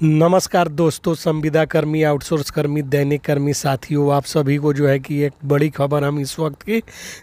नमस्कार दोस्तों, संविदा कर्मी, आउटसोर्स कर्मी, दैनिक कर्मी साथियों, आप सभी को जो है कि एक बड़ी खबर हम इस वक्त की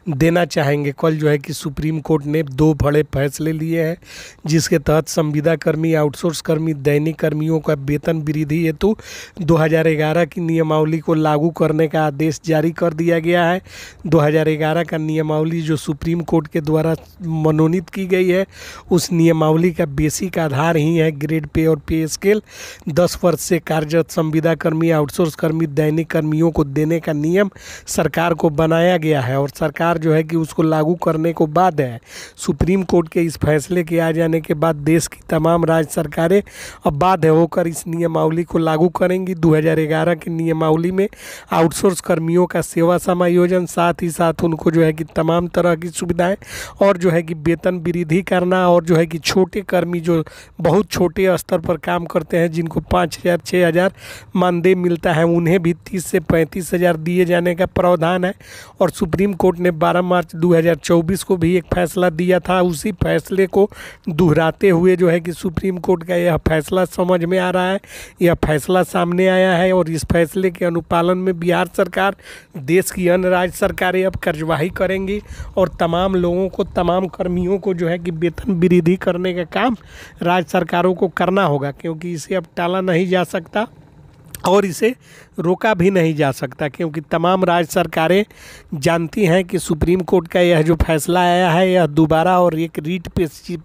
देना चाहेंगे। कल जो है कि सुप्रीम कोर्ट ने दो बड़े फैसले लिए हैं, जिसके तहत संविदा कर्मी, आउटसोर्स कर्मी, दैनिक कर्मियों का वेतन वृद्धि हेतु 2011 की नियमावली को लागू करने का आदेश जारी कर दिया गया है। 2011 का नियमावली जो सुप्रीम कोर्ट के द्वारा मनोनीत की गई है, उस नियमावली का बेसिक आधार ही है ग्रेड पे और पे स्केल। 10 वर्ष से कार्यरत संविदा कर्मी, आउटसोर्स कर्मी, दैनिक कर्मियों को देने का नियम सरकार को बनाया गया है और सरकार जो है कि उसको लागू करने को बाध्य है। सुप्रीम कोर्ट के इस फैसले के आ जाने के बाद देश की तमाम राज्य सरकारें अब बाध्य होकर इस नियमावली को लागू करेंगी। 2011 की नियमावली में आउटसोर्स कर्मियों का सेवा समायोजन, साथ ही साथ उनको जो है कि तमाम तरह की सुविधाएं और जो है कि वेतन वृद्धि करना, और जो है कि छोटे कर्मी जो बहुत छोटे स्तर पर काम करते हैं, जिनको 5,000 6,000 मानदेय मिलता है, उन्हें भी 30 से 35,000 दिए जाने का प्रावधान है। और सुप्रीम कोर्ट ने 12 मार्च 2024 को भी एक फैसला दिया था। उसी फैसले को दोहराते हुए जो है कि सुप्रीम कोर्ट का यह फैसला समझ में आ रहा है, यह फैसला सामने आया है और इस फैसले के अनुपालन में बिहार सरकार, देश की अन्य राज्य सरकारें अब कार्यवाही करेंगी और तमाम लोगों को, तमाम कर्मियों को जो है कि वेतन वृद्धि करने का काम राज्य सरकारों को करना होगा, क्योंकि इसे अब टाला नहीं जा सकता और इसे रोका भी नहीं जा सकता, क्योंकि तमाम राज्य सरकारें जानती हैं कि सुप्रीम कोर्ट का यह जो फैसला आया है, यह दोबारा और एक रीट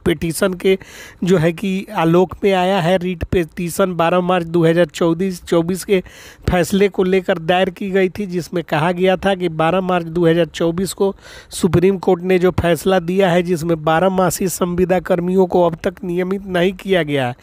पिटीशन के जो है कि आलोक में आया है। रीट पिटीशन 12 मार्च 2024 के फैसले को लेकर दायर की गई थी, जिसमें कहा गया था कि 12 मार्च 2024 को सुप्रीम कोर्ट ने जो फैसला दिया है, जिसमें 12 मासी संविदा कर्मियों को अब तक नियमित नहीं किया गया है,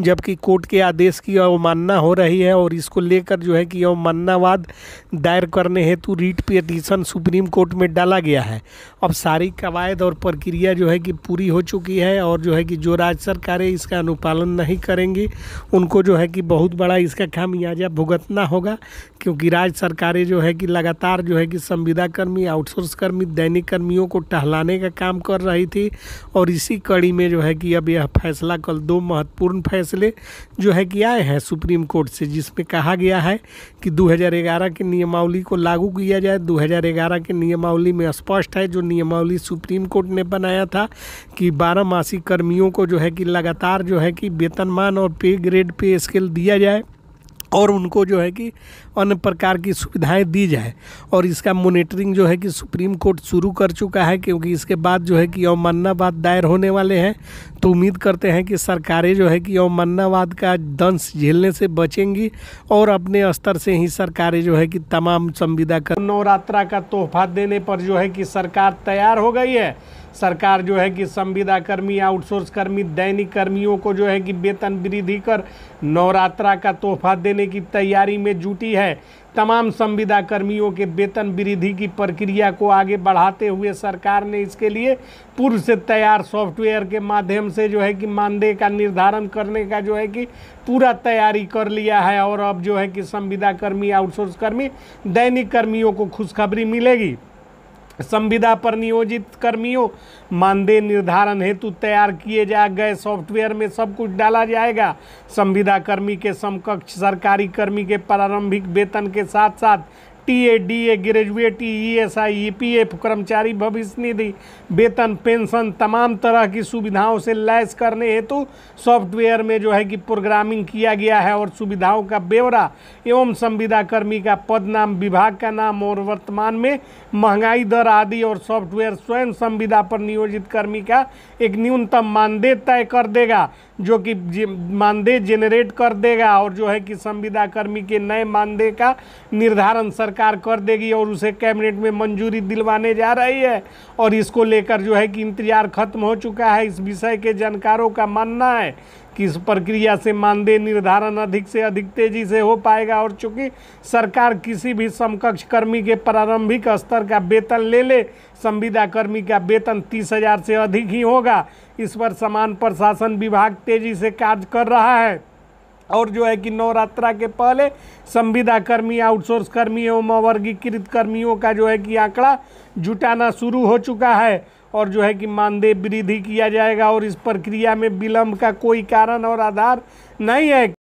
जबकि कोर्ट के आदेश की अवमानना हो रही है और इसको लेकर जो है कि अवमाननावाद दायर करने हेतु रीट पिटीशन सुप्रीम कोर्ट में डाला गया है। अब सारी कवायद और प्रक्रिया जो है कि पूरी हो चुकी है और जो है कि जो राज्य सरकारें इसका अनुपालन नहीं करेंगी, उनको जो है कि बहुत बड़ा इसका खामियाजा भुगतना होगा, क्योंकि राज्य सरकारें जो है कि लगातार जो है कि संविदा कर्मी, आउटसोर्स कर्मी, दैनिक कर्मियों को टहलाने का काम कर रही थी। और इसी कड़ी में जो है कि अब यह फैसला, कल दो महत्वपूर्ण फैसले जो है कि आए हैं सुप्रीम कोर्ट से, जिसमें कहा गया है कि 2011 की नियमावली को लागू किया जाए। 2011 की नियमावली में स्पष्ट है, जो नियमावली सुप्रीम कोर्ट ने बनाया था, कि 12 मासी कर्मियों को जो है कि लगातार जो है कि वेतनमान और पे ग्रेड पे स्केल दिया जाए और उनको जो है कि अन्य प्रकार की सुविधाएं दी जाए। और इसका मॉनिटरिंग जो है कि सुप्रीम कोर्ट शुरू कर चुका है, क्योंकि इसके बाद जो है कि अवमाननावाद दायर होने वाले हैं। तो उम्मीद करते हैं कि सरकारें जो है कि अवमाननावाद का दंश झेलने से बचेंगी और अपने स्तर से ही सरकारें जो है कि तमाम संविदा कर नवरात्रा का तोहफा देने पर जो है कि सरकार तैयार हो गई है। सरकार जो है कि संविदा कर्मी, आउटसोर्स कर्मी, दैनिक कर्मियों को जो है कि वेतन वृद्धि कर नवरात्रा का तोहफा देने की तैयारी में जुटी है। तमाम संविदा कर्मियों के वेतन वृद्धि की प्रक्रिया को आगे बढ़ाते हुए सरकार ने इसके लिए पूर्व से तैयार सॉफ्टवेयर के माध्यम से जो है कि मानदेय का निर्धारण करने का जो है कि पूरा तैयारी कर लिया है। और अब जो है कि संविदा कर्मी, आउटसोर्स कर्मी, दैनिक कर्मियों को खुशखबरी मिलेगी। संविदा पर नियोजित कर्मियों मानदेय निर्धारण हेतु तैयार किए गए सॉफ्टवेयर में सब कुछ डाला जाएगा। संविदा कर्मी के समकक्ष सरकारी कर्मी के प्रारंभिक वेतन के साथ साथ TA, DA, gratuity, ESI, EPF, कर्मचारी भविष्य निधि, वेतन, पेंशन, तमाम तरह की सुविधाओं से लैस करने हेतु सॉफ्टवेयर में जो है कि प्रोग्रामिंग किया गया है। और सुविधाओं का ब्यौरा एवं संविदा कर्मी का पद नाम, विभाग का नाम और वर्तमान में महंगाई दर आदि, और सॉफ्टवेयर स्वयं संविदा पर नियोजित कर्मी का एक न्यूनतम मानदेय तय कर देगा, जो कि मानदेय जेनरेट कर देगा। और जो है कि संविदा कर्मी के नए मानदेय का निर्धारण सरकार कर देगी और उसे कैबिनेट में मंजूरी दिलवाने जा रही है। और इसको लेकर जो है कि इंतजार खत्म हो चुका है। इस विषय के जानकारों का मानना है कि इस प्रक्रिया से मानदेय निर्धारण अधिक से अधिक तेजी से हो पाएगा। और चूंकि सरकार किसी भी समकक्ष कर्मी के प्रारंभिक स्तर का वेतन ले, संविदा कर्मी का वेतन 30,000 से अधिक ही होगा। इस पर समान प्रशासन विभाग तेजी से कार्य कर रहा है। और जो है कि नवरात्रा के पहले संविदा कर्मी, आउटसोर्स कर्मी एवं अवर्गीकृत कर्मियों का जो है कि आंकड़ा जुटाना शुरू हो चुका है। और जो है कि मानदेय वृद्धि किया जाएगा और इस प्रक्रिया में विलंब का कोई कारण और आधार नहीं है।